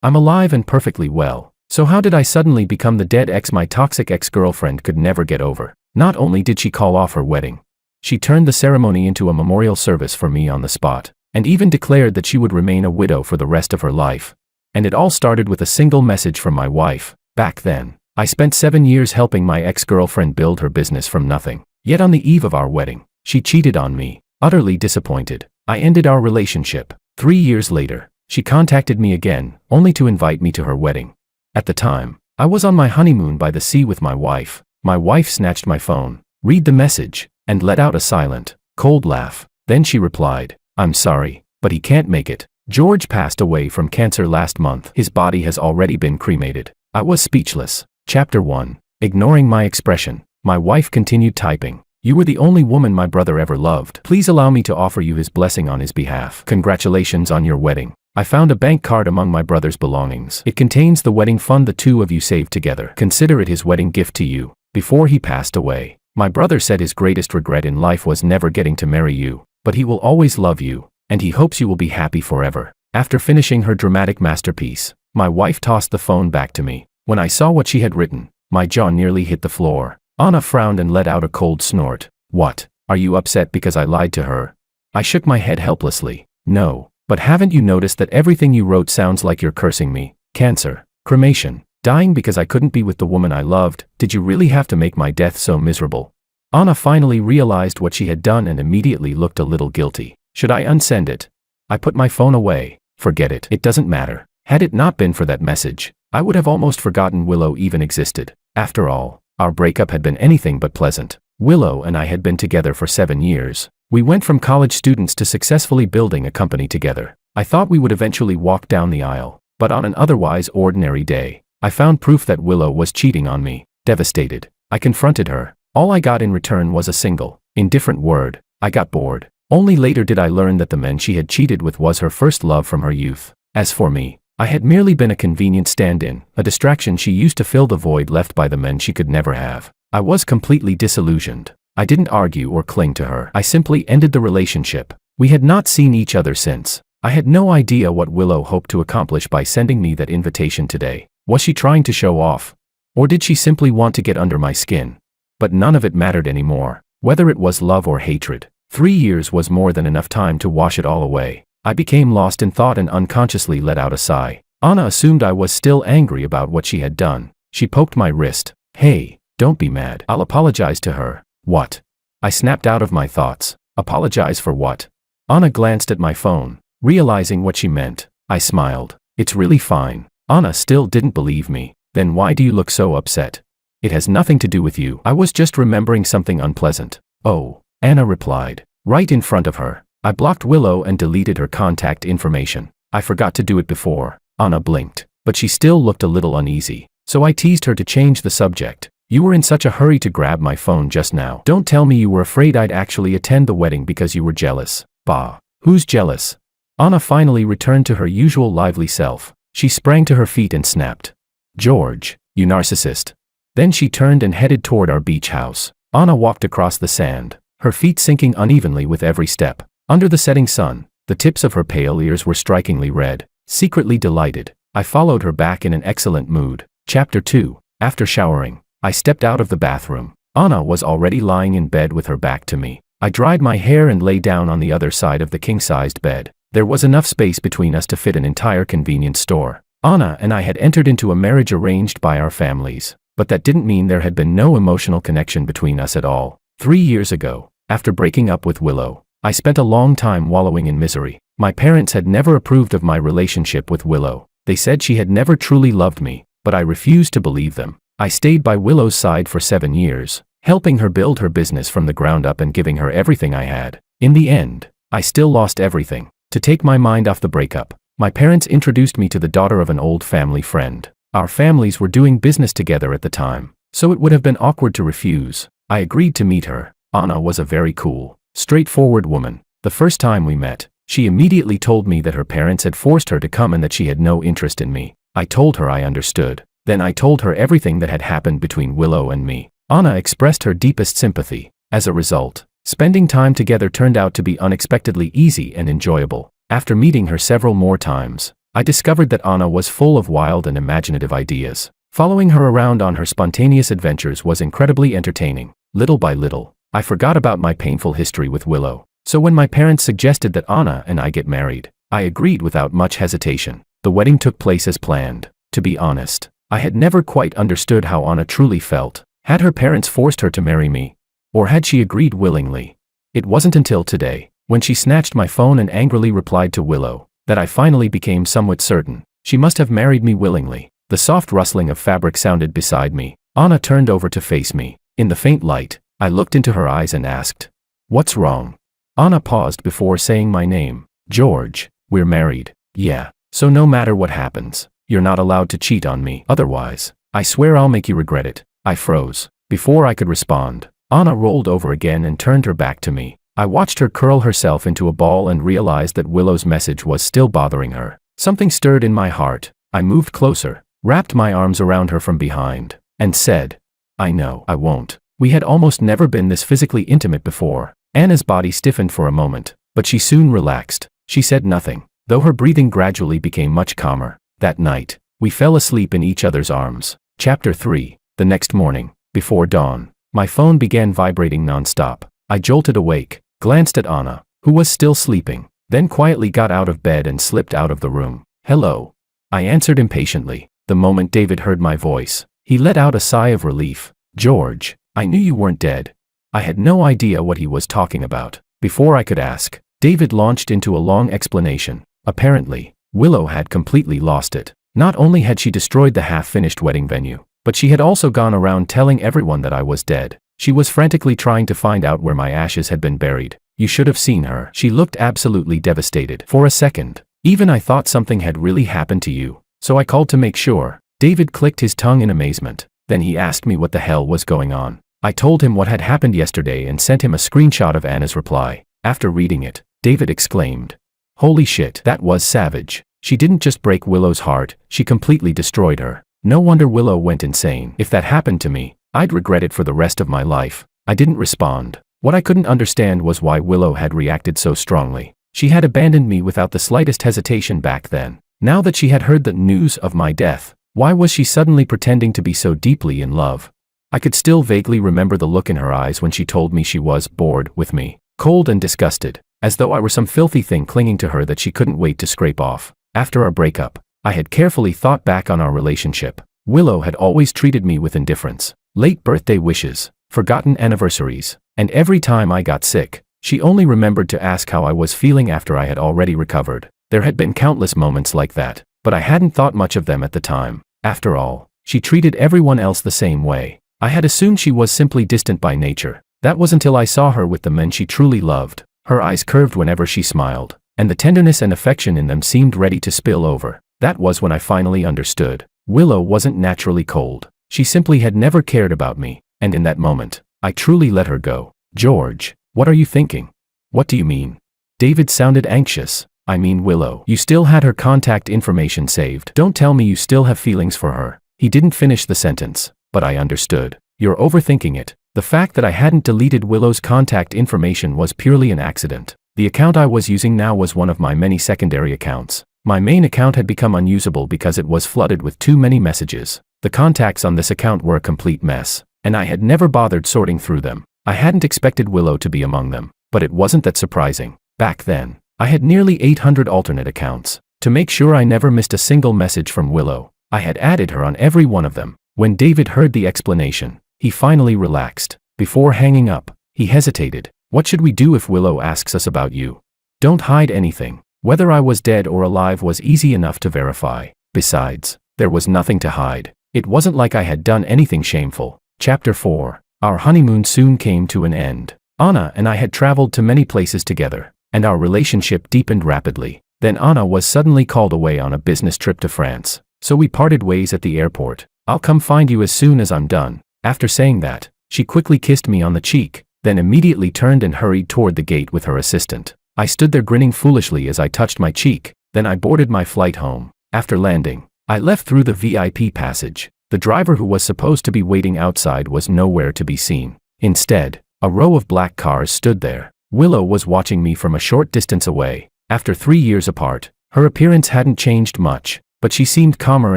I'm alive and perfectly well. So how did I suddenly become the dead ex my toxic ex-girlfriend could never get over? Not only did she call off her wedding, she turned the ceremony into a memorial service for me on the spot, and even declared that she would remain a widow for the rest of her life. And it all started with a single message from my wife. Back then, I spent 7 years helping my ex-girlfriend build her business from nothing. Yet on the eve of our wedding, she cheated on me. Utterly disappointed, I ended our relationship. 3 years later, she contacted me again, only to invite me to her wedding. At the time, I was on my honeymoon by the sea with my wife. My wife snatched my phone, read the message, and let out a silent, cold laugh. Then she replied, "I'm sorry, but he can't make it. George passed away from cancer last month. His body has already been cremated." I was speechless. Chapter 1. Ignoring my expression, my wife continued typing. "You were the only woman my brother ever loved. Please allow me to offer you his blessing on his behalf. Congratulations on your wedding. I found a bank card among my brother's belongings. It contains the wedding fund the two of you saved together. Consider it his wedding gift to you. Before he passed away, my brother said his greatest regret in life was never getting to marry you, but he will always love you, and he hopes you will be happy forever." After finishing her dramatic masterpiece, my wife tossed the phone back to me. When I saw what she had written, my jaw nearly hit the floor. Anna frowned and let out a cold snort. "What? Are you upset because I lied to her?" I shook my head helplessly. "No. But haven't you noticed that everything you wrote sounds like you're cursing me? Cancer, cremation, dying because I couldn't be with the woman I loved. Did you really have to make my death so miserable?" Anna finally realized what she had done and immediately looked a little guilty. "Should I unsend it?" I put my phone away. "Forget it. It doesn't matter. Had it not been for that message, I would have almost forgotten Willow even existed. After all, our breakup had been anything but pleasant. Willow and I had been together for 7 years. We went from college students to successfully building a company together. I thought we would eventually walk down the aisle, but on an otherwise ordinary day, I found proof that Willow was cheating on me. Devastated, I confronted her. All I got in return was a single, indifferent word. I got bored. Only later did I learn that the man she had cheated with was her first love from her youth. As for me, I had merely been a convenient stand-in, a distraction she used to fill the void left by the men she could never have. I was completely disillusioned. I didn't argue or cling to her. I simply ended the relationship. We had not seen each other since. I had no idea what Willow hoped to accomplish by sending me that invitation today. Was she trying to show off? Or did she simply want to get under my skin? But none of it mattered anymore. Whether it was love or hatred, 3 years was more than enough time to wash it all away. I became lost in thought and unconsciously let out a sigh. Anna assumed I was still angry about what she had done. She poked my wrist. "Hey, don't be mad. I'll apologize to her." "What?" I snapped out of my thoughts. "Apologize for what?" Anna glanced at my phone, realizing what she meant. I smiled. "It's really fine." Anna still didn't believe me. "Then why do you look so upset?" "It has nothing to do with you. I was just remembering something unpleasant." "Oh," Anna replied. Right in front of her, I blocked Willow and deleted her contact information. "I forgot to do it before." Anna blinked, but she still looked a little uneasy. So I teased her to change the subject. "You were in such a hurry to grab my phone just now. Don't tell me you were afraid I'd actually attend the wedding because you were jealous." "Bah, who's jealous?" Anna finally returned to her usual lively self. She sprang to her feet and snapped, "George, you narcissist." Then she turned and headed toward our beach house. Anna walked across the sand, her feet sinking unevenly with every step. Under the setting sun, the tips of her pale ears were strikingly red. Secretly delighted, I followed her back in an excellent mood. Chapter 2. After showering, I stepped out of the bathroom. Anna was already lying in bed with her back to me. I dried my hair and lay down on the other side of the king-sized bed. There was enough space between us to fit an entire convenience store. Anna and I had entered into a marriage arranged by our families, but that didn't mean there had been no emotional connection between us at all. 3 years ago, after breaking up with Willow, I spent a long time wallowing in misery. My parents had never approved of my relationship with Willow. They said she had never truly loved me, but I refused to believe them. I stayed by Willow's side for 7 years, helping her build her business from the ground up and giving her everything I had. In the end, I still lost everything. To take my mind off the breakup, my parents introduced me to the daughter of an old family friend. Our families were doing business together at the time, so it would have been awkward to refuse. I agreed to meet her. Anna was a very cool, straightforward woman. The first time we met, she immediately told me that her parents had forced her to come and that she had no interest in me. I told her I understood. Then I told her everything that had happened between Willow and me. Anna expressed her deepest sympathy. As a result, spending time together turned out to be unexpectedly easy and enjoyable. After meeting her several more times, I discovered that Anna was full of wild and imaginative ideas. Following her around on her spontaneous adventures was incredibly entertaining. Little by little, I forgot about my painful history with Willow. So when my parents suggested that Anna and I get married, I agreed without much hesitation. The wedding took place as planned. To be honest, I had never quite understood how Anna truly felt. Had her parents forced her to marry me? Or had she agreed willingly? It wasn't until today, when she snatched my phone and angrily replied to Willow, that I finally became somewhat certain. She must have married me willingly. The soft rustling of fabric sounded beside me. Anna turned over to face me. In the faint light, I looked into her eyes and asked, "What's wrong?" Anna paused before saying my name. "George, we're married." "Yeah, so no matter what happens, you're not allowed to cheat on me. Otherwise, I swear I'll make you regret it." I froze. Before I could respond, Anna rolled over again and turned her back to me. I watched her curl herself into a ball and realized that Willow's message was still bothering her. Something stirred in my heart. I moved closer, wrapped my arms around her from behind, and said, "I know I won't." We had almost never been this physically intimate before. Anna's body stiffened for a moment, but she soon relaxed. She said nothing, though her breathing gradually became much calmer. That night, we fell asleep in each other's arms. Chapter 3. The next morning, before dawn, my phone began vibrating non-stop. I jolted awake, glanced at Anna, who was still sleeping, then quietly got out of bed and slipped out of the room. "Hello," I answered impatiently. The moment David heard my voice, he let out a sigh of relief. "George, I knew you weren't dead." I had no idea what he was talking about. Before I could ask, David launched into a long explanation. Apparently, Willow had completely lost it. Not only had she destroyed the half-finished wedding venue, but she had also gone around telling everyone that I was dead. She was frantically trying to find out where my ashes had been buried. You should have seen her. She looked absolutely devastated. For a second, even I thought something had really happened to you. So I called to make sure. David clicked his tongue in amazement. Then he asked me what the hell was going on. I told him what had happened yesterday and sent him a screenshot of Anna's reply. After reading it, David exclaimed, "Holy shit, that was savage. She didn't just break Willow's heart, she completely destroyed her. No wonder Willow went insane. If that happened to me, I'd regret it for the rest of my life." I didn't respond. What I couldn't understand was why Willow had reacted so strongly. She had abandoned me without the slightest hesitation back then. Now that she had heard the news of my death, why was she suddenly pretending to be so deeply in love? I could still vaguely remember the look in her eyes when she told me she was bored with me, cold and disgusted, as though I were some filthy thing clinging to her that she couldn't wait to scrape off. After our breakup, I had carefully thought back on our relationship. Willow had always treated me with indifference. Late birthday wishes, forgotten anniversaries, and every time I got sick, she only remembered to ask how I was feeling after I had already recovered. There had been countless moments like that, but I hadn't thought much of them at the time. After all, she treated everyone else the same way. I had assumed she was simply distant by nature. That was until I saw her with the men she truly loved. Her eyes curved whenever she smiled, and the tenderness and affection in them seemed ready to spill over. That was when I finally understood. Willow wasn't naturally cold. She simply had never cared about me, and in that moment, I truly let her go. "George, what are you thinking?" "What do you mean?" David sounded anxious. "I mean Willow. You still had her contact information saved. Don't tell me you still have feelings for her." He didn't finish the sentence, but I understood. "You're overthinking it." The fact that I hadn't deleted Willow's contact information was purely an accident. The account I was using now was one of my many secondary accounts. My main account had become unusable because it was flooded with too many messages. The contacts on this account were a complete mess, and I had never bothered sorting through them. I hadn't expected Willow to be among them, but it wasn't that surprising. Back then, I had nearly 800 alternate accounts. To make sure I never missed a single message from Willow, I had added her on every one of them. When David heard the explanation, he finally relaxed. Before hanging up, he hesitated. "What should we do if Willow asks us about you?" "Don't hide anything. Whether I was dead or alive was easy enough to verify. Besides, there was nothing to hide. It wasn't like I had done anything shameful." Chapter 4. Our honeymoon soon came to an end. Anna and I had traveled to many places together, and our relationship deepened rapidly. Then Anna was suddenly called away on a business trip to France, so we parted ways at the airport. "I'll come find you as soon as I'm done." After saying that, she quickly kissed me on the cheek, then immediately turned and hurried toward the gate with her assistant. I stood there grinning foolishly as I touched my cheek, then I boarded my flight home. After landing, I left through the VIP passage. The driver who was supposed to be waiting outside was nowhere to be seen. Instead, a row of black cars stood there. Willow was watching me from a short distance away. After 3 years apart, Her appearance hadn't changed much, but she seemed calmer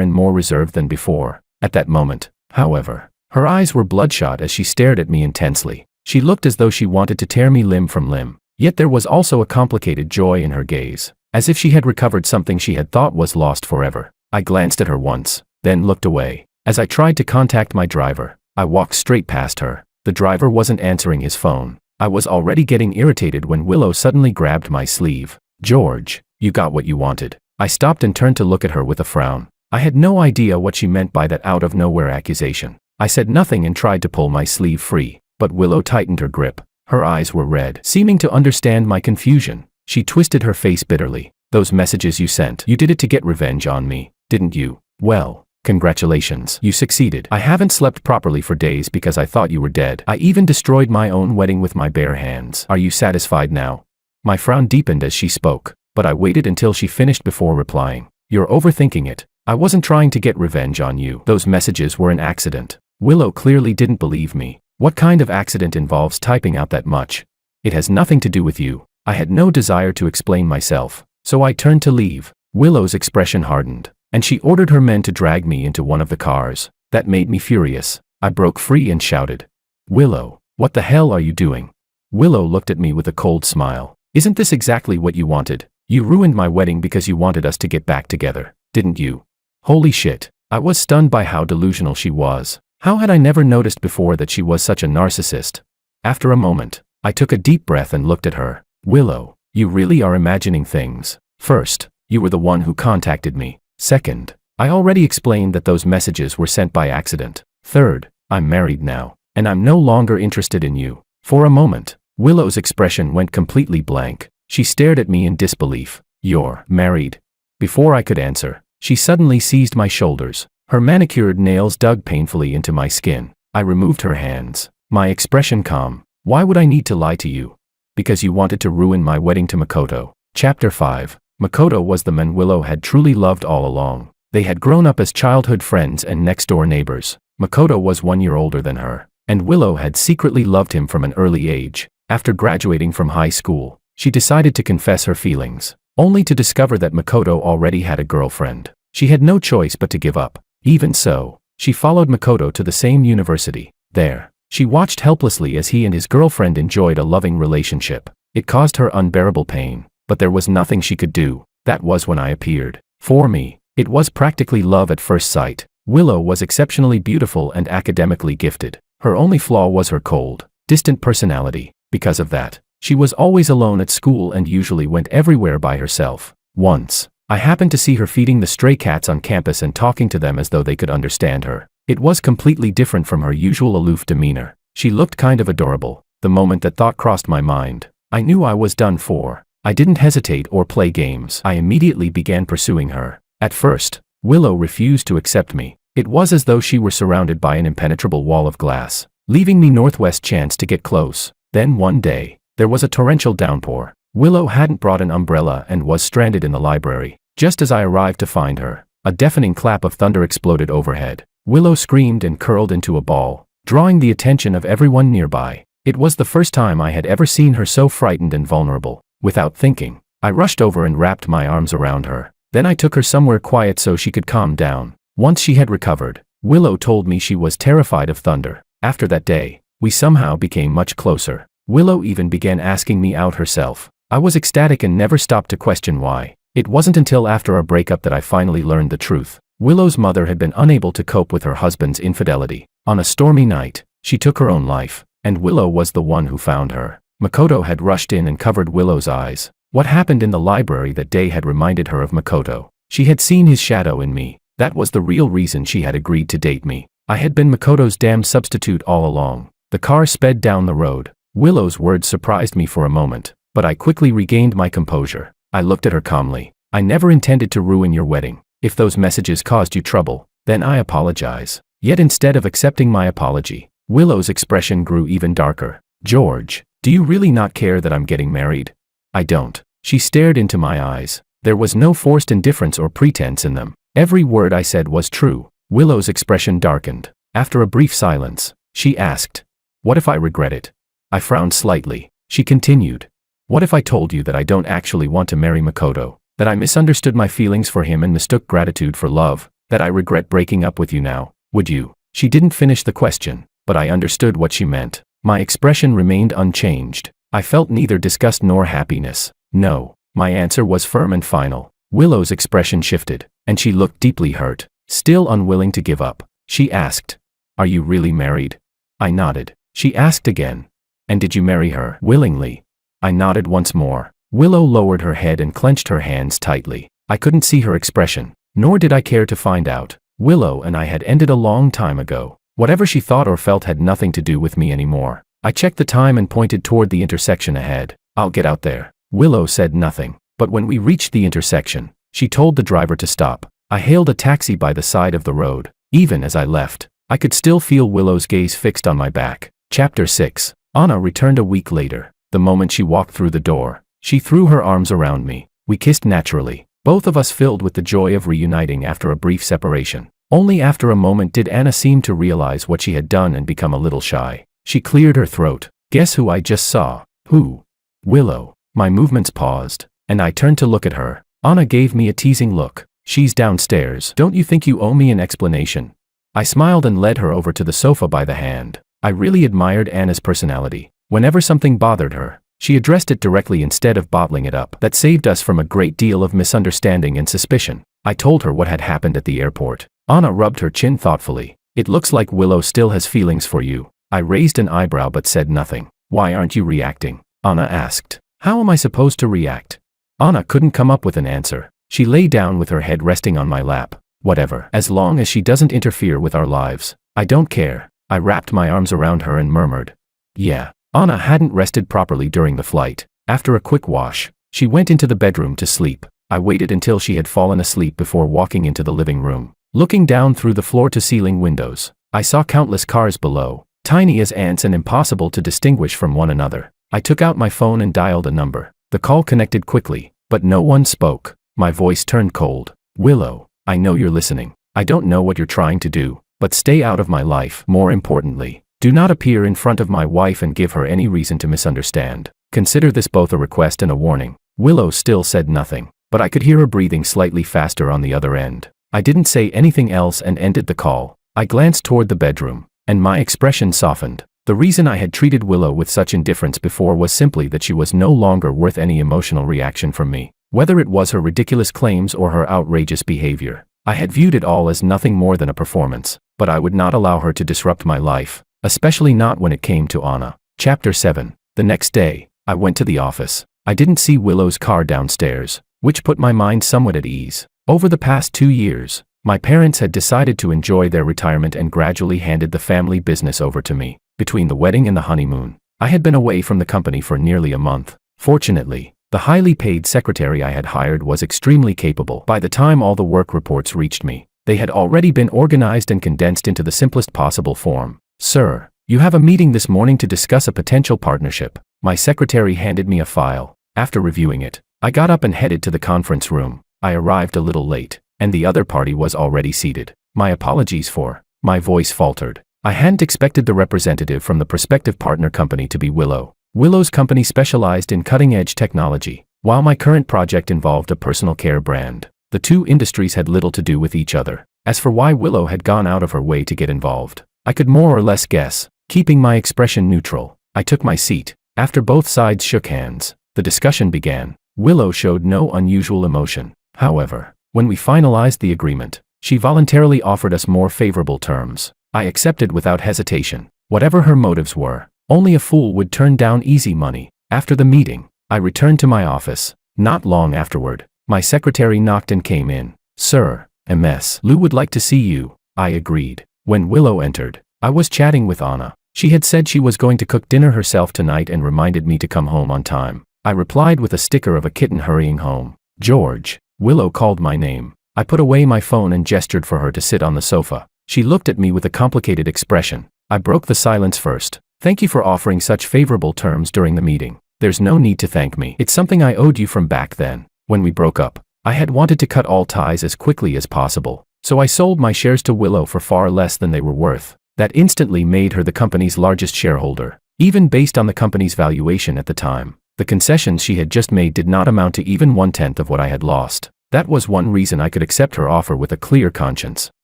and more reserved than before. At that moment, however, her eyes were bloodshot as she stared at me intensely. She looked as though she wanted to tear me limb from limb. Yet there was also a complicated joy in her gaze, as if she had recovered something she had thought was lost forever. I glanced at her once, then looked away. As I tried to contact my driver, I walked straight past her. The driver wasn't answering his phone. I was already getting irritated when Willow suddenly grabbed my sleeve. "George, you got what you wanted." I stopped and turned to look at her with a frown. I had no idea what she meant by that out-of-nowhere accusation. I said nothing and tried to pull my sleeve free, but Willow tightened her grip. Her eyes were red, seeming to understand my confusion. She twisted her face bitterly. "Those messages you sent, you did it to get revenge on me, didn't you? Well, congratulations, you succeeded. I haven't slept properly for days because I thought you were dead. I even destroyed my own wedding with my bare hands. Are you satisfied now?" My frown deepened as she spoke, but I waited until she finished before replying. "You're overthinking it. I wasn't trying to get revenge on you. Those messages were an accident." Willow clearly didn't believe me. What kind of accident involves typing out that much? "It has nothing to do with you." I had no desire to explain myself, so I turned to leave. Willow's expression hardened, and she ordered her men to drag me into one of the cars. That made me furious. I broke free and shouted, "Willow, what the hell are you doing?" Willow looked at me with a cold smile. "Isn't this exactly what you wanted? You ruined my wedding because you wanted us to get back together, didn't you?" Holy shit. I was stunned by how delusional she was. How had I never noticed before that she was such a narcissist? After a moment, I took a deep breath and looked at her. "Willow, you really are imagining things. First, you were the one who contacted me. Second, I already explained that those messages were sent by accident. Third, I'm married now, and I'm no longer interested in you." For a moment, Willow's expression went completely blank. She stared at me in disbelief. "You're married?" Before I could answer, she suddenly seized my shoulders. Her manicured nails dug painfully into my skin. I removed her hands, my expression calm. "Why would I need to lie to you?" "Because you wanted to ruin my wedding to Makoto." Chapter 5. Makoto was the man Willow had truly loved all along. They had grown up as childhood friends and next-door neighbors. Makoto was 1 year older than her, and Willow had secretly loved him from an early age. After graduating from high school, she decided to confess her feelings, only to discover that Makoto already had a girlfriend. She had no choice but to give up. Even so, she followed Makoto to the same university. There, she watched helplessly as he and his girlfriend enjoyed a loving relationship. It caused her unbearable pain, but there was nothing she could do. That was when I appeared. For me, it was practically love at first sight. Willow was exceptionally beautiful and academically gifted. Her only flaw was her cold, distant personality. Because of that, she was always alone at school and usually went everywhere by herself. Once, I happened to see her feeding the stray cats on campus and talking to them as though they could understand her. It was completely different from her usual aloof demeanor. She looked kind of adorable. The moment that thought crossed my mind, I knew I was done for. I didn't hesitate or play games. I immediately began pursuing her. At first, Willow refused to accept me. It was as though she were surrounded by an impenetrable wall of glass, leaving me northwest chance to get close. Then one day, there was a torrential downpour. Willow hadn't brought an umbrella and was stranded in the library. Just as I arrived to find her, a deafening clap of thunder exploded overhead. Willow screamed and curled into a ball, drawing the attention of everyone nearby. It was the first time I had ever seen her so frightened and vulnerable. Without thinking, I rushed over and wrapped my arms around her. Then I took her somewhere quiet so she could calm down. Once she had recovered, Willow told me she was terrified of thunder. After that day, we somehow became much closer. Willow even began asking me out herself. I was ecstatic and never stopped to question why. It wasn't until after our breakup that I finally learned the truth. Willow's mother had been unable to cope with her husband's infidelity. On a stormy night, she took her own life, and Willow was the one who found her. Makoto had rushed in and covered Willow's eyes. What happened in the library that day had reminded her of Makoto. She had seen his shadow in me. That was the real reason she had agreed to date me. I had been Makoto's damned substitute all along. The car sped down the road. Willow's words surprised me for a moment, but I quickly regained my composure. I looked at her calmly. "I never intended to ruin your wedding. If those messages caused you trouble, then I apologize." Yet instead of accepting my apology, Willow's expression grew even darker. "George, do you really not care that I'm getting married?" "I don't." She stared into my eyes. There was no forced indifference or pretense in them. Every word I said was true. Willow's expression darkened. After a brief silence, she asked, "What if I regret it?" I frowned slightly. She continued, "What if I told you that I don't actually want to marry Makoto?" That I misunderstood my feelings for him and mistook gratitude for love. That I regret breaking up with you now, would you? She didn't finish the question, but I understood what she meant. My expression remained unchanged. I felt neither disgust nor happiness. No. My answer was firm and final. Willow's expression shifted, and she looked deeply hurt. Still unwilling to give up, she asked, "Are you really married?" I nodded. She asked again, "And did you marry her willingly?" I nodded once more. Willow lowered her head and clenched her hands tightly. I couldn't see her expression, nor did I care to find out. Willow and I had ended a long time ago. Whatever she thought or felt had nothing to do with me anymore. I checked the time and pointed toward the intersection ahead. "I'll get out there." Willow said nothing, but when we reached the intersection, she told the driver to stop. I hailed a taxi by the side of the road. Even as I left, I could still feel Willow's gaze fixed on my back. Chapter 6. Anna returned a week later. The moment she walked through the door, she threw her arms around me. We kissed naturally, both of us filled with the joy of reuniting after a brief separation. Only after a moment did Anna seem to realize what she had done and become a little shy. She cleared her throat. "Guess who I just saw?" "Who?" "Willow." My movements paused, and I turned to look at her. Anna gave me a teasing look. "She's downstairs. Don't you think you owe me an explanation?" I smiled and led her over to the sofa by the hand. I really admired Anna's personality. Whenever something bothered her, she addressed it directly instead of bottling it up. That saved us from a great deal of misunderstanding and suspicion. I told her what had happened at the airport. Anna rubbed her chin thoughtfully. "It looks like Willow still has feelings for you." I raised an eyebrow but said nothing. "Why aren't you reacting?" Anna asked. "How am I supposed to react?" Anna couldn't come up with an answer. She lay down with her head resting on my lap. "Whatever, as long as she doesn't interfere with our lives. I don't care." I wrapped my arms around her and murmured, "Yeah." Anna hadn't rested properly during the flight. After a quick wash, she went into the bedroom to sleep. I waited until she had fallen asleep before walking into the living room. Looking down through the floor-to-ceiling windows, I saw countless cars below, tiny as ants and impossible to distinguish from one another. I took out my phone and dialed a number. The call connected quickly, but no one spoke. My voice turned cold. "Willow, I know you're listening. I don't know what you're trying to do, but stay out of my life. More importantly, do not appear in front of my wife and give her any reason to misunderstand. Consider this both a request and a warning." Willow still said nothing, but I could hear her breathing slightly faster on the other end. I didn't say anything else and ended the call. I glanced toward the bedroom, and my expression softened. The reason I had treated Willow with such indifference before was simply that she was no longer worth any emotional reaction from me. Whether it was her ridiculous claims or her outrageous behavior, I had viewed it all as nothing more than a performance, but I would not allow her to disrupt my life, especially not when it came to Anna. Chapter 7. The next day, I went to the office. I didn't see Willow's car downstairs, which put my mind somewhat at ease. Over the past 2 years, my parents had decided to enjoy their retirement and gradually handed the family business over to me. Between the wedding and the honeymoon, I had been away from the company for nearly a month. Fortunately, the highly paid secretary I had hired was extremely capable. By the time all the work reports reached me, they had already been organized and condensed into the simplest possible form. "Sir, you have a meeting this morning to discuss a potential partnership." My secretary handed me a file. After reviewing it, I got up and headed to the conference room. I arrived a little late, and the other party was already seated. "My apologies for..." My voice faltered. I hadn't expected the representative from the prospective partner company to be Willow. Willow's company specialized in cutting-edge technology, while my current project involved a personal care brand. The two industries had little to do with each other. As for why Willow had gone out of her way to get involved, I could more or less guess. Keeping my expression neutral, I took my seat. After both sides shook hands, the discussion began. Willow showed no unusual emotion. However, when we finalized the agreement, she voluntarily offered us more favorable terms. I accepted without hesitation. Whatever her motives were, only a fool would turn down easy money. After the meeting, I returned to my office. Not long afterward, my secretary knocked and came in. "Sir, Ms. Lou would like to see you." I agreed. When Willow entered, I was chatting with Anna. She had said she was going to cook dinner herself tonight and reminded me to come home on time. I replied with a sticker of a kitten hurrying home. "George." Willow called my name. I put away my phone and gestured for her to sit on the sofa. She looked at me with a complicated expression. I broke the silence first. "Thank you for offering such favorable terms during the meeting. There's no need to thank me. It's something I owed you from back then. When we broke up, I had wanted to cut all ties as quickly as possible, so I sold my shares to Willow for far less than they were worth. That instantly made her the company's largest shareholder, even based on the company's valuation at the time. The concessions she had just made did not amount to even 1/10 of what I had lost. That was one reason I could accept her offer with a clear conscience.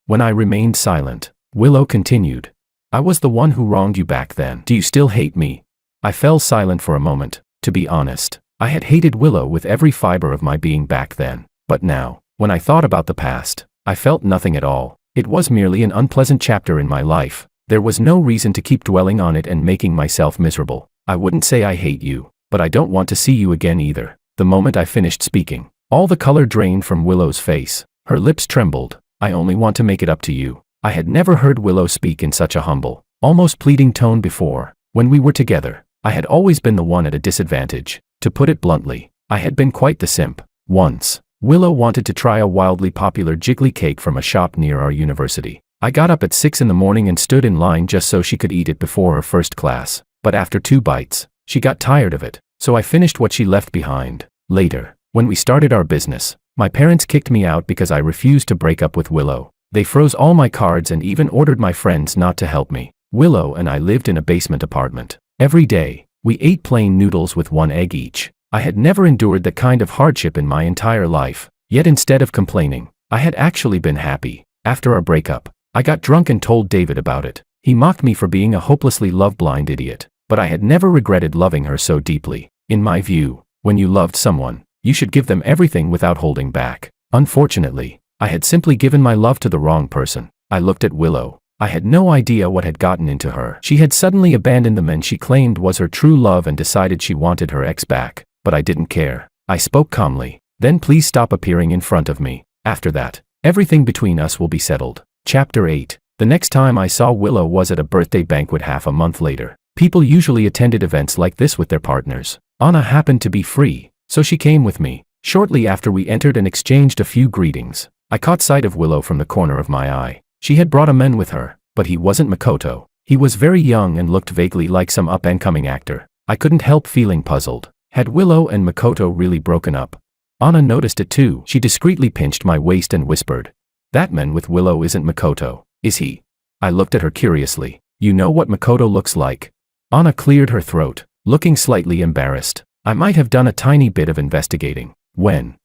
When I remained silent, Willow continued. I was the one who wronged you back then. Do you still hate me? I fell silent for a moment. To be honest, I had hated Willow with every fiber of my being back then. But now, when I thought about the past, I felt nothing at all. It was merely an unpleasant chapter in my life. There was no reason to keep dwelling on it and making myself miserable. I wouldn't say I hate you, but I don't want to see you again either. The moment I finished speaking, all the color drained from Willow's face. Her lips trembled. I only want to make it up to you. I had never heard Willow speak in such a humble, almost pleading tone before. When we were together, I had always been the one at a disadvantage. To put it bluntly, I had been quite the simp. Once, Willow wanted to try a wildly popular jiggly cake from a shop near our university. I got up at 6 in the morning and stood in line just so she could eat it before her first class. But after 2 bites, she got tired of it, so I finished what she left behind. Later, when we started our business, my parents kicked me out because I refused to break up with Willow. They froze all my cards and even ordered my friends not to help me. Willow and I lived in a basement apartment. Every day, we ate plain noodles with 1 egg each. I had never endured that kind of hardship in my entire life. Yet instead of complaining, I had actually been happy. After our breakup, I got drunk and told David about it. He mocked me for being a hopelessly love-blind idiot. But I had never regretted loving her so deeply. In my view, when you loved someone, you should give them everything without holding back. Unfortunately, I had simply given my love to the wrong person. I looked at Willow. I had no idea what had gotten into her. She had suddenly abandoned the man she claimed was her true love and decided she wanted her ex back. But I didn't care. I spoke calmly. Then please stop appearing in front of me. After that, everything between us will be settled. Chapter 8. The next time I saw Willow was at a birthday banquet half a month later. People usually attended events like this with their partners. Anna happened to be free, so she came with me. Shortly after we entered and exchanged a few greetings, I caught sight of Willow from the corner of my eye. She had brought a man with her, but he wasn't Makoto. He was very young and looked vaguely like some up-and-coming actor. I couldn't help feeling puzzled. Had Willow and Makoto really broken up? Anna noticed it too. She discreetly pinched my waist and whispered, "That man with Willow isn't Makoto, is he?" I looked at her curiously. "You know what Makoto looks like?" Anna cleared her throat, looking slightly embarrassed. I might have done a tiny bit of investigating. When?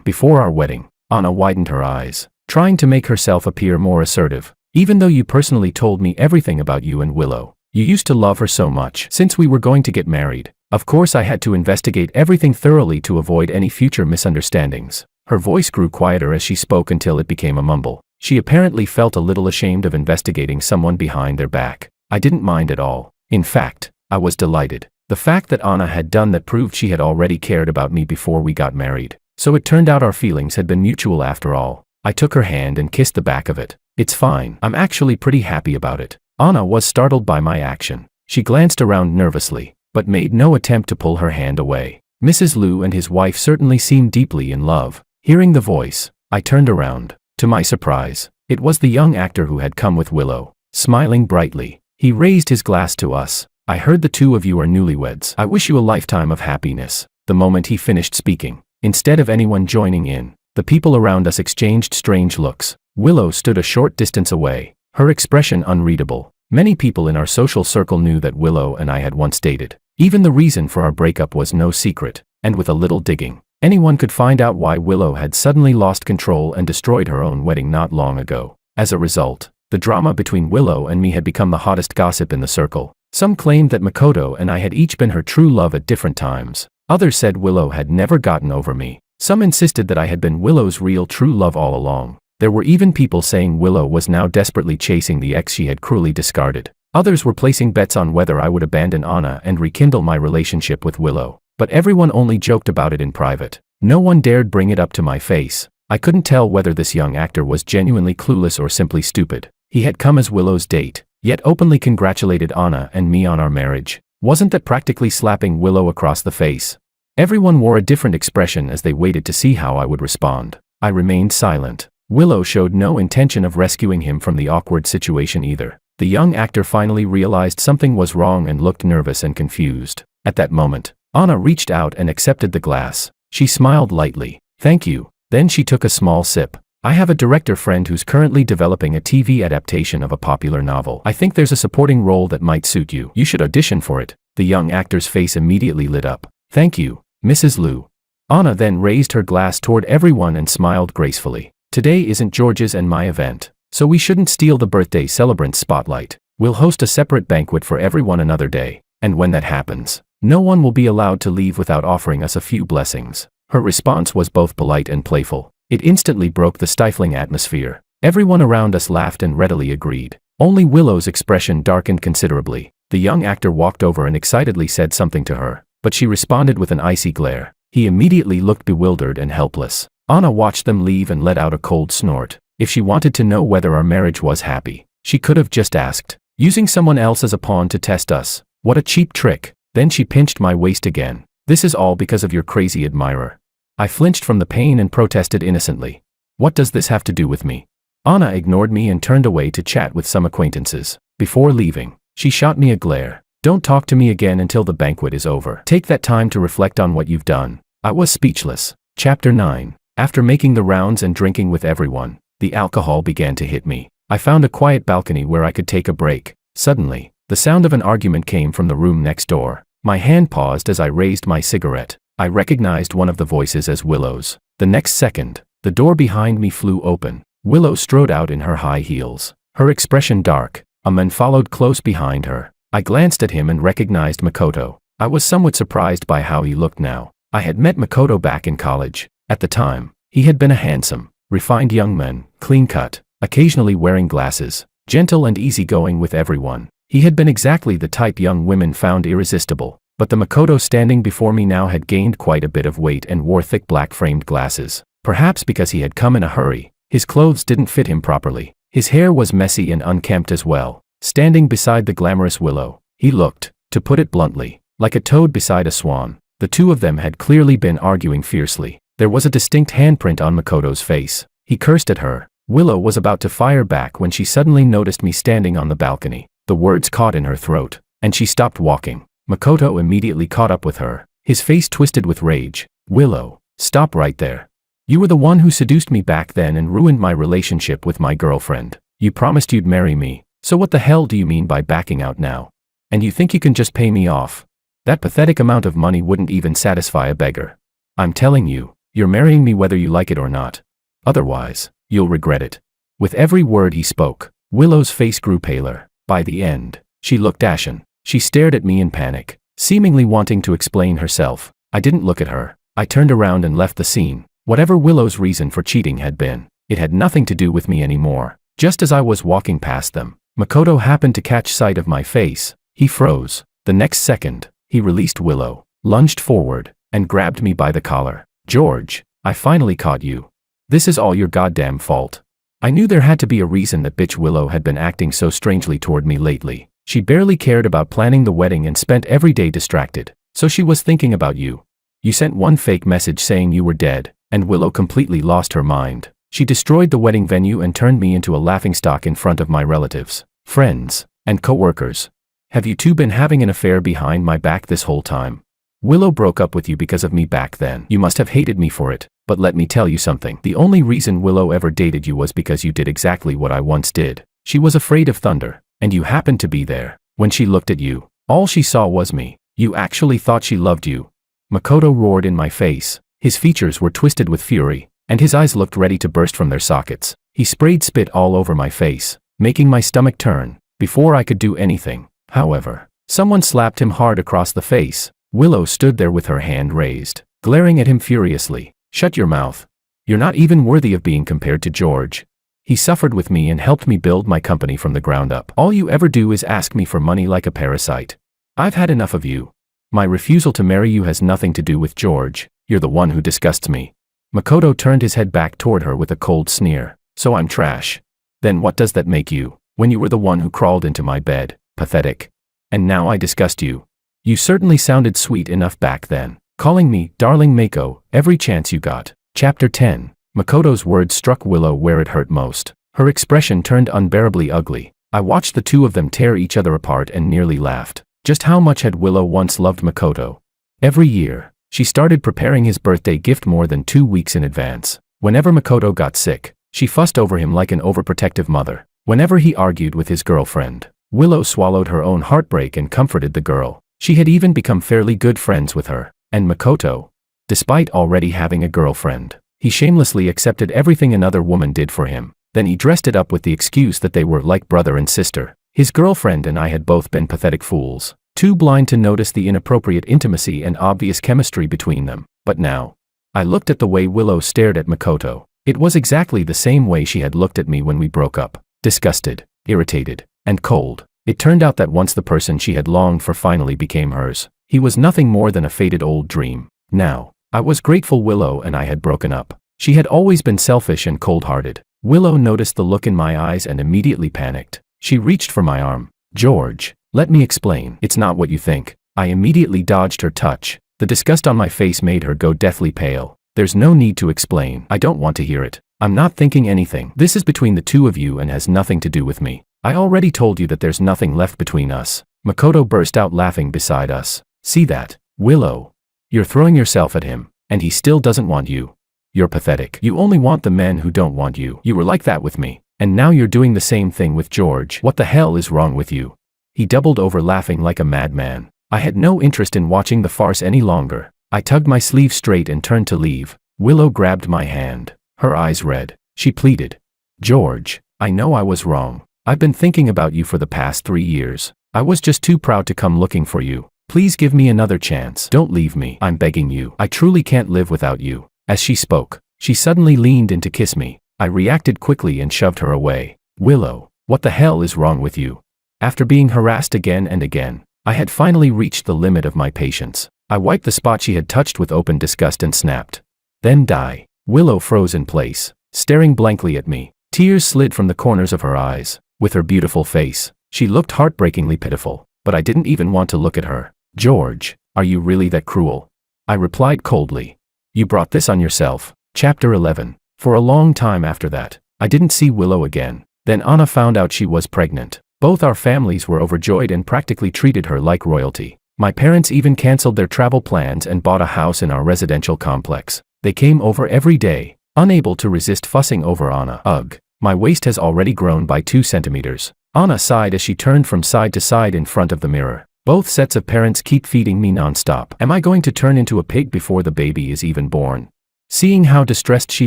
Before our wedding. Anna widened her eyes, trying to make herself appear more assertive. "Even though you personally told me everything about you and Willow, you used to love her so much. Since we were going to get married, of course I had to investigate everything thoroughly to avoid any future misunderstandings." Her voice grew quieter as she spoke until it became a mumble. She apparently felt a little ashamed of investigating someone behind their back. I didn't mind at all. In fact, I was delighted. The fact that Anna had done that proved she had already cared about me before we got married. So it turned out our feelings had been mutual after all. I took her hand and kissed the back of it. "It's fine. I'm actually pretty happy about it." Anna was startled by my action. She glanced around nervously, but made no attempt to pull her hand away. Mrs. Liu and his wife certainly seemed deeply in love. Hearing the voice, I turned around. To my surprise, it was the young actor who had come with Willow. Smiling brightly, he raised his glass to us. "I heard the two of you are newlyweds. I wish you a lifetime of happiness." The moment he finished speaking, instead of anyone joining in, the people around us exchanged strange looks. Willow stood a short distance away, her expression unreadable. Many people in our social circle knew that Willow and I had once dated. Even the reason for our breakup was no secret, and with a little digging, anyone could find out why Willow had suddenly lost control and destroyed her own wedding not long ago. As a result, the drama between Willow and me had become the hottest gossip in the circle. Some claimed that Makoto and I had each been her true love at different times. Others said Willow had never gotten over me. Some insisted that I had been Willow's real true love all along. There were even people saying Willow was now desperately chasing the ex she had cruelly discarded. Others were placing bets on whether I would abandon Anna and rekindle my relationship with Willow. But everyone only joked about it in private. No one dared bring it up to my face. I couldn't tell whether this young actor was genuinely clueless or simply stupid. He had come as Willow's date, yet openly congratulated Anna and me on our marriage. Wasn't that practically slapping Willow across the face? Everyone wore a different expression as they waited to see how I would respond. I remained silent. Willow showed no intention of rescuing him from the awkward situation either. The young actor finally realized something was wrong and looked nervous and confused. At that moment, Anna reached out and accepted the glass. She smiled lightly. "Thank you." Then she took a small sip. "I have a director friend who's currently developing a TV adaptation of a popular novel. I think there's a supporting role that might suit you. You should audition for it." The young actor's face immediately lit up. Thank you, Mrs. Liu. Anna then raised her glass toward everyone and smiled gracefully. Today isn't George's and my event, so we shouldn't steal the birthday celebrant's spotlight. We'll host a separate banquet for everyone another day, and when that happens, no one will be allowed to leave without offering us a few blessings. Her response was both polite and playful. It instantly broke the stifling atmosphere. Everyone around us laughed and readily agreed. Only Willow's expression darkened considerably. The young actor walked over and excitedly said something to her, but she responded with an icy glare. He immediately looked bewildered and helpless. Anna watched them leave and let out a cold snort. If she wanted to know whether our marriage was happy, she could have just asked. Using someone else as a pawn to test us. What a cheap trick. Then she pinched my waist again. This is all because of your crazy admirer. I flinched from the pain and protested innocently. What does this have to do with me? Anna ignored me and turned away to chat with some acquaintances. Before leaving, she shot me a glare. Don't talk to me again until the banquet is over. Take that time to reflect on what you've done. I was speechless. Chapter 9. After making the rounds and drinking with everyone, the alcohol began to hit me. I found a quiet balcony where I could take a break. Suddenly, the sound of an argument came from the room next door. My hand paused as I raised my cigarette. I recognized one of the voices as Willow's. The next second, the door behind me flew open. Willow strode out in her high heels, her expression dark. A man followed close behind her. I glanced at him and recognized Makoto. I was somewhat surprised by how he looked now. I had met Makoto back in college. At the time, he had been a handsome, refined young man, clean-cut, occasionally wearing glasses, gentle and easygoing with everyone. He had been exactly the type young women found irresistible. But the Makoto standing before me now had gained quite a bit of weight and wore thick black-framed glasses. Perhaps because he had come in a hurry, his clothes didn't fit him properly. His hair was messy and unkempt as well. Standing beside the glamorous Willow, he looked, to put it bluntly, like a toad beside a swan. The two of them had clearly been arguing fiercely. There was a distinct handprint on Makoto's face. He cursed at her. Willow was about to fire back when she suddenly noticed me standing on the balcony. The words caught in her throat, and she stopped walking. Makoto immediately caught up with her, his face twisted with rage. Willow, stop right there. You were the one who seduced me back then and ruined my relationship with my girlfriend. You promised you'd marry me, so what the hell do you mean by backing out now? And you think you can just pay me off? That pathetic amount of money wouldn't even satisfy a beggar. I'm telling you, you're marrying me whether you like it or not. Otherwise, you'll regret it. With every word he spoke, Willow's face grew paler. By the end, she looked ashen. She stared at me in panic, seemingly wanting to explain herself. I didn't look at her. I turned around and left the scene. Whatever Willow's reason for cheating had been, it had nothing to do with me anymore. Just as I was walking past them, Makoto happened to catch sight of my face. He froze. The next second, he released Willow, lunged forward, and grabbed me by the collar. George, I finally caught you. This is all your goddamn fault. I knew there had to be a reason that bitch Willow had been acting so strangely toward me lately. She barely cared about planning the wedding and spent every day distracted, so she was thinking about you. You sent one fake message saying you were dead, and Willow completely lost her mind. She destroyed the wedding venue and turned me into a laughingstock in front of my relatives, friends, and co-workers. Have you two been having an affair behind my back this whole time? Willow broke up with you because of me back then. You must have hated me for it, but let me tell you something. The only reason Willow ever dated you was because you did exactly what I once did. She was afraid of thunder. And you happened to be there. When she looked at you, all she saw was me. You actually thought she loved you. Makoto roared in my face. His features were twisted with fury, and his eyes looked ready to burst from their sockets. He sprayed spit all over my face, making my stomach turn. Before I could do anything, however, someone slapped him hard across the face. Willow stood there with her hand raised, glaring at him furiously. Shut your mouth. You're not even worthy of being compared to George. He suffered with me and helped me build my company from the ground up. All you ever do is ask me for money like a parasite. I've had enough of you. My refusal to marry you has nothing to do with George. You're the one who disgusts me. Makoto turned his head back toward her with a cold sneer. So I'm trash. Then what does that make you, when you were the one who crawled into my bed? Pathetic. And now I disgust you. You certainly sounded sweet enough back then, calling me Darling Mako every chance you got. Chapter 10. Makoto's words struck Willow where it hurt most. Her expression turned unbearably ugly. I watched the two of them tear each other apart and nearly laughed. Just how much had Willow once loved Makoto? Every year, she started preparing his birthday gift more than 2 weeks in advance. Whenever Makoto got sick, she fussed over him like an overprotective mother. Whenever he argued with his girlfriend, Willow swallowed her own heartbreak and comforted the girl. She had even become fairly good friends with her. And Makoto? Despite already having a girlfriend, he shamelessly accepted everything another woman did for him. Then he dressed it up with the excuse that they were like brother and sister. His girlfriend and I had both been pathetic fools, too blind to notice the inappropriate intimacy and obvious chemistry between them. But now, I looked at the way Willow stared at Makoto. It was exactly the same way she had looked at me when we broke up. Disgusted, irritated, and cold. It turned out that once the person she had longed for finally became hers, he was nothing more than a faded old dream. Now, I was grateful Willow and I had broken up. She had always been selfish and cold-hearted. Willow noticed the look in my eyes and immediately panicked. She reached for my arm. George, let me explain. It's not what you think. I immediately dodged her touch. The disgust on my face made her go deathly pale. There's no need to explain. I don't want to hear it. I'm not thinking anything. This is between the two of you and has nothing to do with me. I already told you that there's nothing left between us. Makoto burst out laughing beside us. See that, Willow? You're throwing yourself at him, and he still doesn't want you. You're pathetic. You only want the men who don't want you. You were like that with me, and now you're doing the same thing with George. What the hell is wrong with you? He doubled over laughing like a madman. I had no interest in watching the farce any longer. I tugged my sleeve straight and turned to leave. Willow grabbed my hand. Her eyes red. She pleaded. George, I know I was wrong. I've been thinking about you for the past 3 years. I was just too proud to come looking for you. Please give me another chance. Don't leave me. I'm begging you. I truly can't live without you. As she spoke, she suddenly leaned in to kiss me. I reacted quickly and shoved her away. Willow, what the hell is wrong with you? After being harassed again and again, I had finally reached the limit of my patience. I wiped the spot she had touched with open disgust and snapped. Then die. Willow froze in place, staring blankly at me. Tears slid from the corners of her eyes. With her beautiful face, she looked heartbreakingly pitiful, but I didn't even want to look at her. George, are you really that cruel? I replied coldly. You brought this on yourself. Chapter 11. For a long time after that, I didn't see Willow again. Then Anna found out she was pregnant. Both our families were overjoyed and practically treated her like royalty. My parents even canceled their travel plans and bought a house in our residential complex. They came over every day, unable to resist fussing over Anna. Ugh, my waist has already grown by 2 centimeters. Anna sighed as she turned from side to side in front of the mirror. Both sets of parents keep feeding me nonstop. Am I going to turn into a pig before the baby is even born? Seeing how distressed she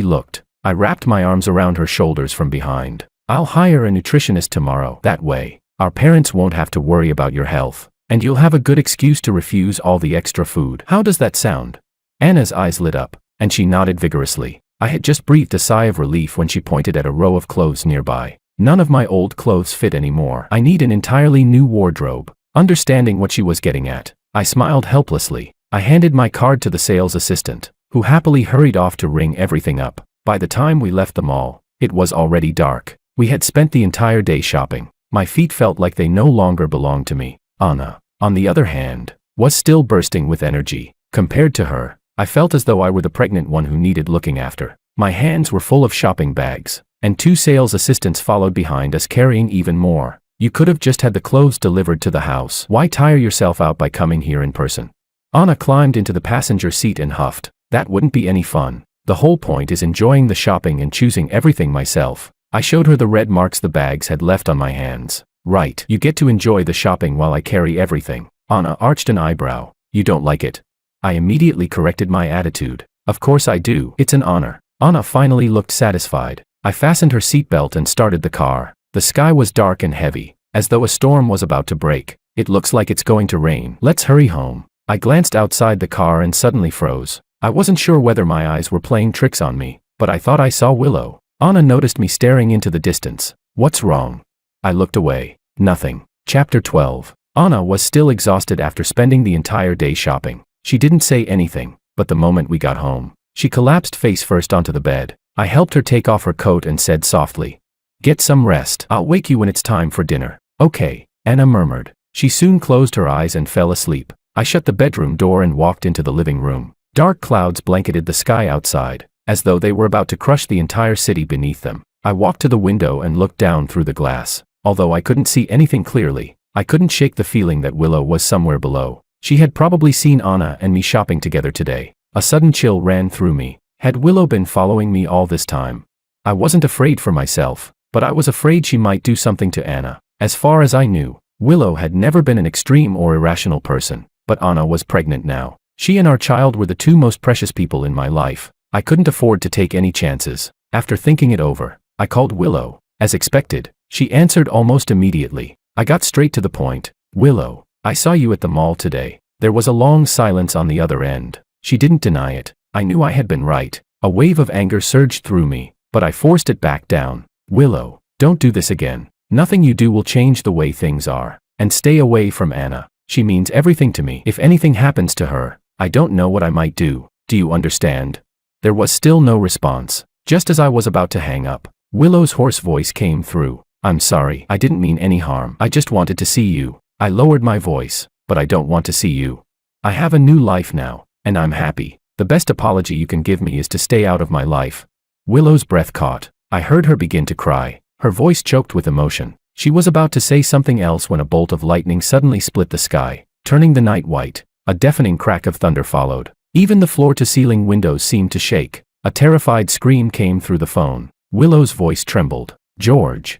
looked, I wrapped my arms around her shoulders from behind. I'll hire a nutritionist tomorrow. That way, our parents won't have to worry about your health, and you'll have a good excuse to refuse all the extra food. How does that sound? Anna's eyes lit up, and she nodded vigorously. I had just breathed a sigh of relief when she pointed at a row of clothes nearby. None of my old clothes fit anymore. I need an entirely new wardrobe. Understanding what she was getting at, I smiled helplessly. I handed my card to the sales assistant, who happily hurried off to ring everything up. By the time we left the mall, it was already dark. We had spent the entire day shopping. My feet felt like they no longer belonged to me. Anna, on the other hand, was still bursting with energy. Compared to her, I felt as though I were the pregnant one who needed looking after. My hands were full of shopping bags, and 2 sales assistants followed behind us carrying even more. You could have just had the clothes delivered to the house. Why tire yourself out by coming here in person? Anna climbed into the passenger seat and huffed. That wouldn't be any fun. The whole point is enjoying the shopping and choosing everything myself. I showed her the red marks the bags had left on my hands. Right, you get to enjoy the shopping while I carry everything. Anna arched an eyebrow. You don't like it? I immediately corrected my attitude. Of course I do. It's an honor. Anna finally looked satisfied. I fastened her seatbelt and started the car. The sky was dark and heavy, as though a storm was about to break. It looks like it's going to rain. Let's hurry home. I glanced outside the car and suddenly froze. I wasn't sure whether my eyes were playing tricks on me, but I thought I saw Willow. Anna noticed me staring into the distance. What's wrong? I looked away. Nothing. Chapter 12. Anna was still exhausted after spending the entire day shopping. She didn't say anything, but the moment we got home, she collapsed face first onto the bed. I helped her take off her coat and said softly, "Get some rest. I'll wake you when it's time for dinner." "Okay," Anna murmured. She soon closed her eyes and fell asleep. I shut the bedroom door and walked into the living room. Dark clouds blanketed the sky outside, as though they were about to crush the entire city beneath them. I walked to the window and looked down through the glass. Although I couldn't see anything clearly, I couldn't shake the feeling that Willow was somewhere below. She had probably seen Anna and me shopping together today. A sudden chill ran through me. Had Willow been following me all this time? I wasn't afraid for myself, but I was afraid she might do something to Anna. As far as I knew, Willow had never been an extreme or irrational person, but Anna was pregnant now. She and our child were the two most precious people in my life. I couldn't afford to take any chances. After thinking it over, I called Willow. As expected, she answered almost immediately. I got straight to the point. Willow, I saw you at the mall today. There was a long silence on the other end. She didn't deny it. I knew I had been right. A wave of anger surged through me, but I forced it back down. Willow, don't do this again. Nothing you do will change the way things are. And stay away from Anna. She means everything to me. If anything happens to her, I don't know what I might do. Do you understand? There was still no response. Just as I was about to hang up, Willow's hoarse voice came through. I'm sorry, I didn't mean any harm. I just wanted to see you. I lowered my voice, but I don't want to see you. I have a new life now, and I'm happy. The best apology you can give me is to stay out of my life. Willow's breath caught. I heard her begin to cry. Her voice choked with emotion. She was about to say something else when a bolt of lightning suddenly split the sky, turning the night white. A deafening crack of thunder followed. Even the floor-to-ceiling windows seemed to shake. A terrified scream came through the phone. Willow's voice trembled. George,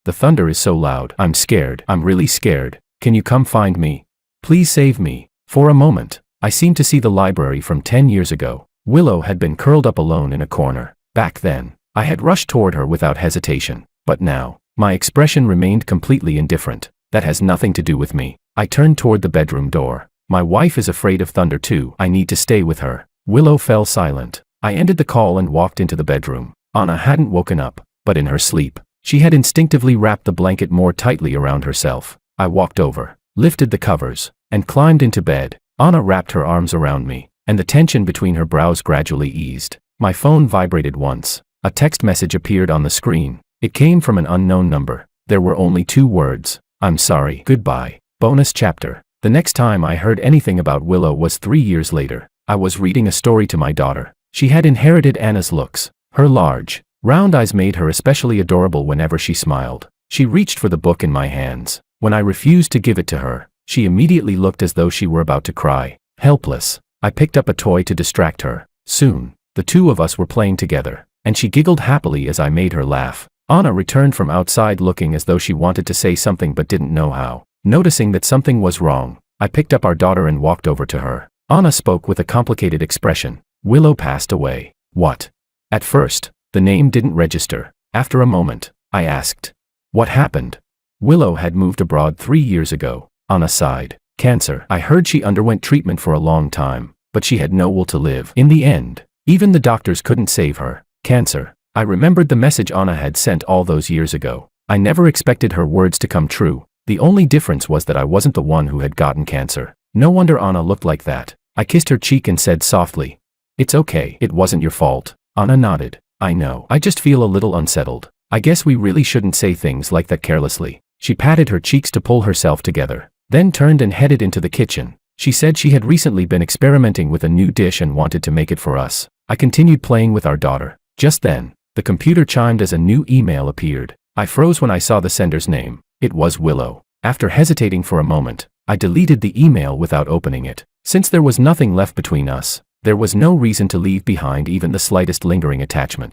the thunder is so loud. I'm scared. I'm really scared. Can you come find me? Please save me. For a moment, I seemed to see the library from 10 years ago. Willow had been curled up alone in a corner. Back then, I had rushed toward her without hesitation. But now, my expression remained completely indifferent. That has nothing to do with me. I turned toward the bedroom door. My wife is afraid of thunder too. I need to stay with her. Willow fell silent. I ended the call and walked into the bedroom. Anna hadn't woken up, but in her sleep, she had instinctively wrapped the blanket more tightly around herself. I walked over, lifted the covers, and climbed into bed. Anna wrapped her arms around me, and the tension between her brows gradually eased. My phone vibrated once. A text message appeared on the screen. It came from an unknown number. There were only 2 words. I'm sorry. Goodbye. Bonus chapter. The next time I heard anything about Willow was 3 years later. I was reading a story to my daughter. She had inherited Anna's looks. Her large, round eyes made her especially adorable whenever she smiled. She reached for the book in my hands. When I refused to give it to her, she immediately looked as though she were about to cry. Helpless, I picked up a toy to distract her. Soon, the two of us were playing together, and she giggled happily as I made her laugh. Anna returned from outside looking as though she wanted to say something but didn't know how. Noticing that something was wrong, I picked up our daughter and walked over to her. Anna spoke with a complicated expression. Willow passed away. What? At first, the name didn't register. After a moment, I asked, what happened? Willow had moved abroad 3 years ago. Anna sighed. Cancer. I heard she underwent treatment for a long time, but she had no will to live. In the end, even the doctors couldn't save her. Cancer. I remembered the message Anna had sent all those years ago. I never expected her words to come true. The only difference was that I wasn't the one who had gotten cancer. No wonder Anna looked like that. I kissed her cheek and said softly, it's okay, it wasn't your fault. Anna nodded. I know. I just feel a little unsettled. I guess we really shouldn't say things like that carelessly. She patted her cheeks to pull herself together, then turned and headed into the kitchen. She said she had recently been experimenting with a new dish and wanted to make it for us. I continued playing with our daughter. Just then, the computer chimed as a new email appeared. I froze when I saw the sender's name. It was Willow. After hesitating for a moment, I deleted the email without opening it. Since there was nothing left between us, there was no reason to leave behind even the slightest lingering attachment.